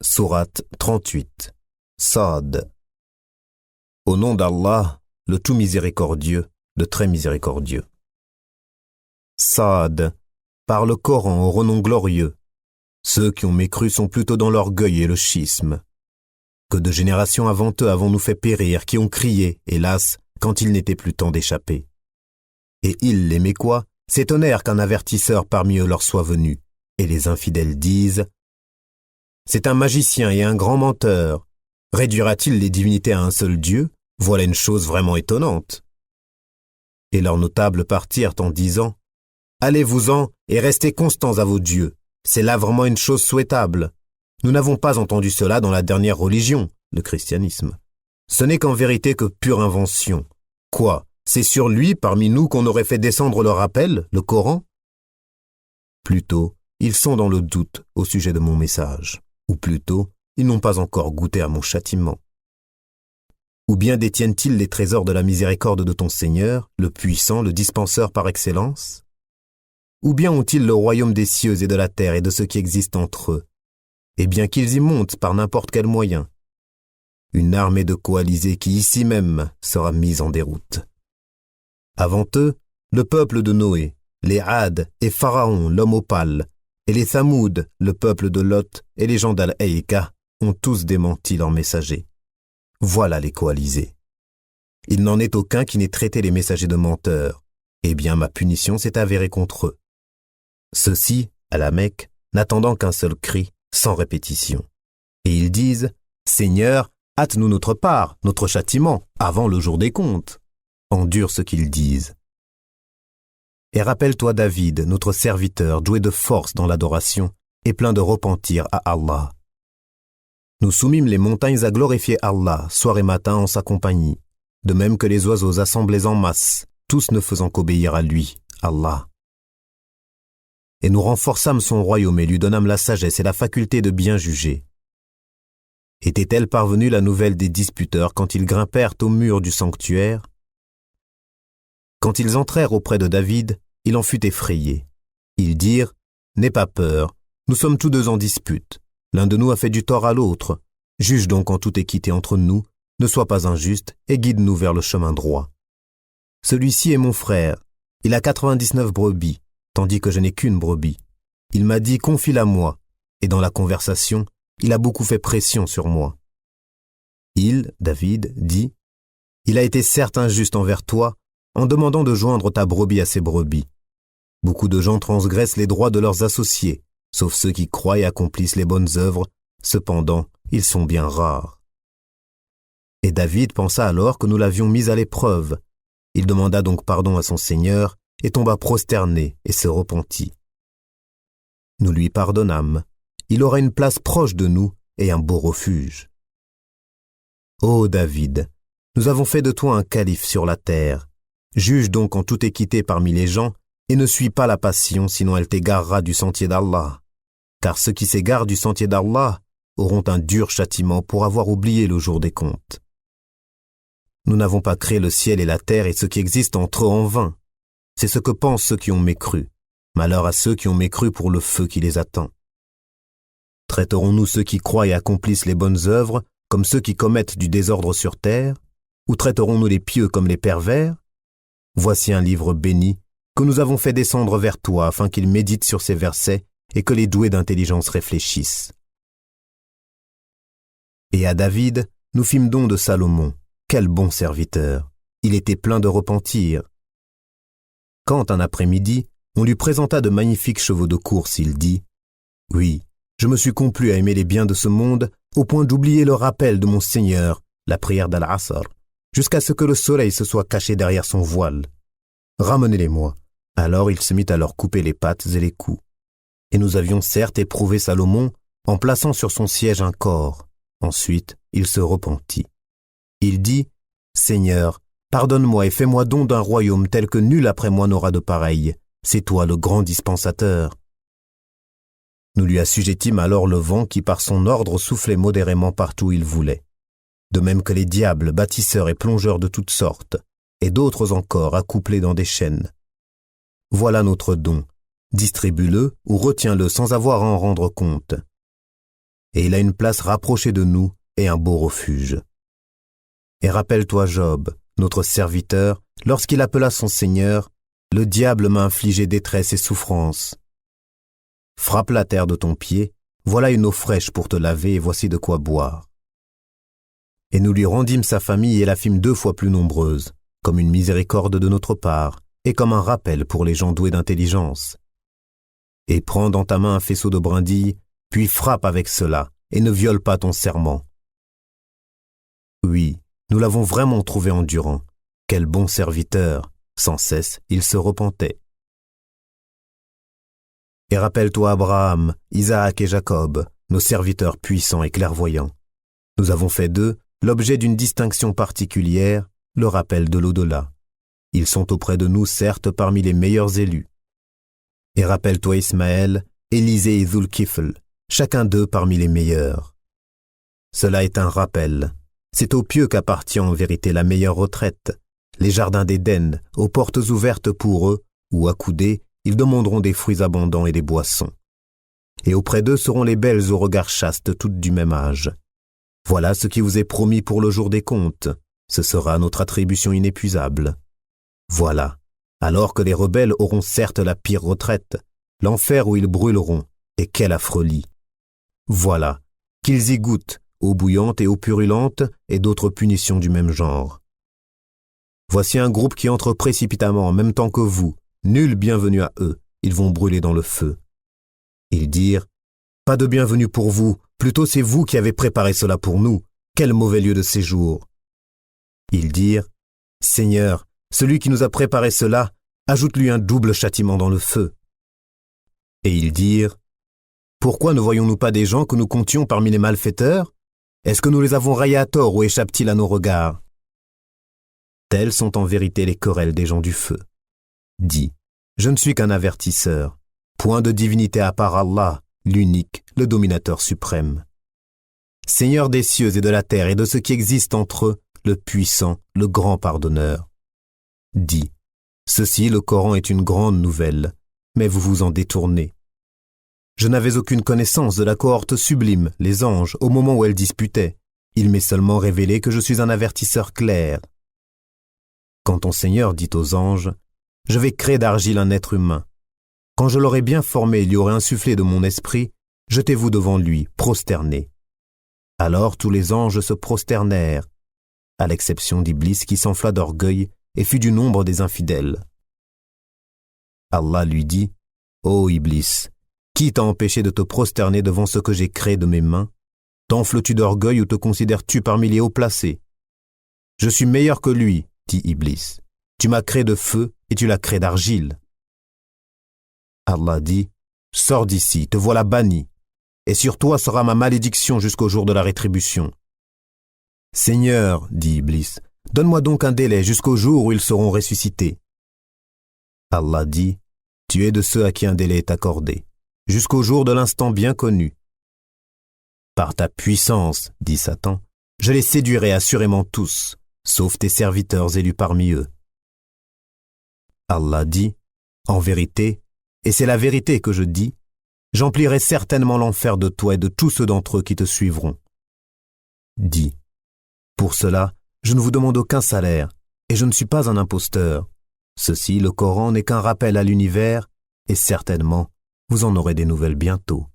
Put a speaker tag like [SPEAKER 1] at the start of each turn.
[SPEAKER 1] Sourate 38. Sad. Au nom d'Allah, le tout miséricordieux, le très miséricordieux. Sad. Par le Coran au renom glorieux. Ceux qui ont mécru sont plutôt dans l'orgueil et le schisme. Que de générations avant eux avons-nous fait périr, qui ont crié, hélas, quand il n'était plus temps d'échapper. Et ils, les Mécois, s'étonnèrent qu'un avertisseur parmi eux leur soit venu, et les infidèles disent « C'est un magicien et un grand menteur. Réduira-t-il les divinités à un seul Dieu? Voilà une chose vraiment étonnante. » Et leurs notables partirent en disant « Allez-vous-en et restez constants à vos dieux. C'est là vraiment une chose souhaitable. Nous n'avons pas entendu cela dans la dernière religion, le christianisme. Ce n'est qu'en vérité que pure invention. Quoi? C'est sur lui, parmi nous, qu'on aurait fait descendre le rappel, le Coran? Plutôt, ils sont dans le doute au sujet de mon message. Ou plutôt, ils n'ont pas encore goûté à mon châtiment. Ou bien détiennent-ils les trésors de la miséricorde de ton Seigneur, le puissant, le dispenseur par excellence? Ou bien ont-ils le royaume des cieux et de la terre et de ce qui existe entre eux? Et bien qu'ils y montent par n'importe quel moyen. Une armée de coalisés qui ici même sera mise en déroute. Avant eux, le peuple de Noé, les Had et Pharaon, l'homme aux pales, et les Thamoud, le peuple de Lot et les gens d'Al-Aïka, ont tous démenti leurs messagers. Voilà les coalisés. Il n'en est aucun qui n'ait traité les messagers de menteurs. Eh bien, ma punition s'est avérée contre eux. Ceux-ci, à la Mecque, n'attendant qu'un seul cri, sans répétition. Et ils disent « Seigneur, hâte-nous notre part, notre châtiment, avant le jour des comptes. » Endure ce qu'ils disent. Et rappelle-toi David, notre serviteur, doué de force dans l'adoration et plein de repentir à Allah. Nous soumîmes les montagnes à glorifier Allah, soir et matin en sa compagnie, de même que les oiseaux assemblés en masse, tous ne faisant qu'obéir à lui, Allah. Et nous renforçâmes son royaume et lui donnâmes la sagesse et la faculté de bien juger. Était-elle parvenue la nouvelle des disputeurs quand ils grimpèrent au mur du sanctuaire? Quand ils entrèrent auprès de David, il en fut effrayé. Ils dirent « N'aie pas peur, nous sommes tous deux en dispute. L'un de nous a fait du tort à l'autre. Juge donc en toute équité entre nous, ne sois pas injuste et guide-nous vers le chemin droit. Celui-ci est mon frère, il a 99 brebis, tandis que je n'ai qu'une brebis. Il m'a dit « Confie-la moi » et dans la conversation, il a beaucoup fait pression sur moi. Il, David, dit « Il a été certes injuste envers toi, en demandant de joindre ta brebis à ses brebis. Beaucoup de gens transgressent les droits de leurs associés, sauf ceux qui croient et accomplissent les bonnes œuvres, cependant, ils sont bien rares. » Et David pensa alors que nous l'avions mis à l'épreuve. Il demanda donc pardon à son Seigneur et tomba prosterné et se repentit. Nous lui pardonnâmes. Il aura une place proche de nous et un beau refuge. Ô David, nous avons fait de toi un calife sur la terre. Juge donc en toute équité parmi les gens et ne suis pas la passion, sinon elle t'égarera du sentier d'Allah. Car ceux qui s'égarent du sentier d'Allah auront un dur châtiment pour avoir oublié le jour des comptes. Nous n'avons pas créé le ciel et la terre et ce qui existe entre eux en vain. C'est ce que pensent ceux qui ont mécru. Malheur à ceux qui ont mécru pour le feu qui les attend. Traiterons-nous ceux qui croient et accomplissent les bonnes œuvres comme ceux qui commettent du désordre sur terre? Ou traiterons-nous les pieux comme les pervers? Voici un livre béni que nous avons fait descendre vers toi afin qu'il médite sur ces versets et que les doués d'intelligence réfléchissent. Et à David, nous fîmes don de Salomon. Quel bon serviteur! Il était plein de repentir. Quand un après-midi, on lui présenta de magnifiques chevaux de course, il dit « Oui, je me suis complu à aimer les biens de ce monde au point d'oublier le rappel de mon Seigneur, la prière d'Al-Asr, jusqu'à ce que le soleil se soit caché derrière son voile. Ramenez-les-moi. » Alors il se mit à leur couper les pattes et les coups. Et nous avions certes éprouvé Salomon en plaçant sur son siège un corps. Ensuite, il se repentit. Il dit « Seigneur, pardonne-moi et fais-moi don d'un royaume tel que nul après moi n'aura de pareil. C'est toi le grand dispensateur. » Nous lui assujettîmes alors le vent qui par son ordre soufflait modérément partout où il voulait. De même que les diables, bâtisseurs et plongeurs de toutes sortes, et d'autres encore accouplés dans des chaînes. Voilà notre don. Distribue-le ou retiens-le sans avoir à en rendre compte. et il a une place rapprochée de nous et un beau refuge. Et rappelle-toi Job, notre serviteur, lorsqu'il appela son Seigneur, le diable m'a infligé détresse et souffrance. Frappe la terre de ton pied, voilà une eau fraîche pour te laver et voici de quoi boire. Et nous lui rendîmes sa famille et la fîmes 2 fois plus nombreuse, comme une miséricorde de notre part, et comme un rappel pour les gens doués d'intelligence. Et prends dans ta main un faisceau de brindilles, puis frappe avec cela, et ne viole pas ton serment. Oui, nous l'avons vraiment trouvé endurant. Quel bon serviteur, sans cesse il se repentait. Et rappelle-toi Abraham, Isaac et Jacob, nos serviteurs puissants et clairvoyants. Nous avons fait d'eux l'objet d'une distinction particulière, le rappel de l'au-delà. Ils sont auprès de nous certes parmi les meilleurs élus. Et rappelle-toi Ismaël, Élisée et Zulkifl, chacun d'eux parmi les meilleurs. Cela est un rappel. C'est aux pieux qu'appartient en vérité la meilleure retraite. Les jardins d'Éden, aux portes ouvertes pour eux, où accoudés, ils demanderont des fruits abondants et des boissons. Et auprès d'eux seront les belles aux regards chastes, toutes du même âge. Voilà ce qui vous est promis pour le jour des comptes. Ce sera notre attribution inépuisable. Voilà, alors que les rebelles auront certes la pire retraite, l'enfer où ils brûleront, et quel affreux lit. Voilà, qu'ils y goûtent, eau bouillante et eau purulente, et d'autres punitions du même genre. Voici un groupe qui entre précipitamment en même temps que vous, nul bienvenu à eux, ils vont brûler dans le feu. Ils dirent, pas de bienvenue pour vous, plutôt c'est vous qui avez préparé cela pour nous, quel mauvais lieu de séjour. Ils dirent, Seigneur, celui qui nous a préparé cela, ajoute-lui un double châtiment dans le feu. Et ils dirent, pourquoi ne voyons-nous pas des gens que nous comptions parmi les malfaiteurs? Est-ce que nous les avons raillés à tort ou échappent-ils à nos regards? Telles sont en vérité les querelles des gens du feu. Dis, je ne suis qu'un avertisseur, point de divinité à part Allah, l'unique, le dominateur suprême. Seigneur des cieux et de la terre et de ce qui existe entre eux, le puissant, le grand pardonneur. Dis, ceci le Coran est une grande nouvelle, mais vous vous en détournez. Je n'avais aucune connaissance de la cohorte sublime, les anges, au moment où elle disputait. Il m'est seulement révélé que je suis un avertisseur clair. Quand ton Seigneur dit aux anges, « Je vais créer d'argile un être humain. Quand je l'aurai bien formé et lui aurai insufflé de mon esprit, jetez-vous devant lui, prosternés. » Alors tous les anges se prosternèrent, à l'exception d'Iblis qui s'enfla d'orgueil et fut du nombre des infidèles. Allah lui dit, « Ô Iblis, qui t'a empêché de te prosterner devant ce que j'ai créé de mes mains? T'enfles-tu d'orgueil ou te considères-tu parmi les hauts placés? Je suis meilleur que lui, dit Iblis. Tu m'as créé de feu et tu l'as créé d'argile. Allah dit, sors d'ici, te voilà banni, et sur toi sera ma malédiction jusqu'au jour de la rétribution. Seigneur, dit Iblis, donne-moi donc un délai jusqu'au jour où ils seront ressuscités. Allah dit, tu es de ceux à qui un délai est accordé, jusqu'au jour de l'instant bien connu. Par ta puissance, dit Satan, je les séduirai assurément tous, sauf tes serviteurs élus parmi eux. Allah dit, en vérité, et c'est la vérité que je dis, j'emplirai certainement l'enfer de toi et de tous ceux d'entre eux qui te suivront. Dis, pour cela, je ne vous demande aucun salaire, et je ne suis pas un imposteur. Ceci, le Coran, n'est qu'un rappel à l'univers, et certainement, vous en aurez des nouvelles bientôt.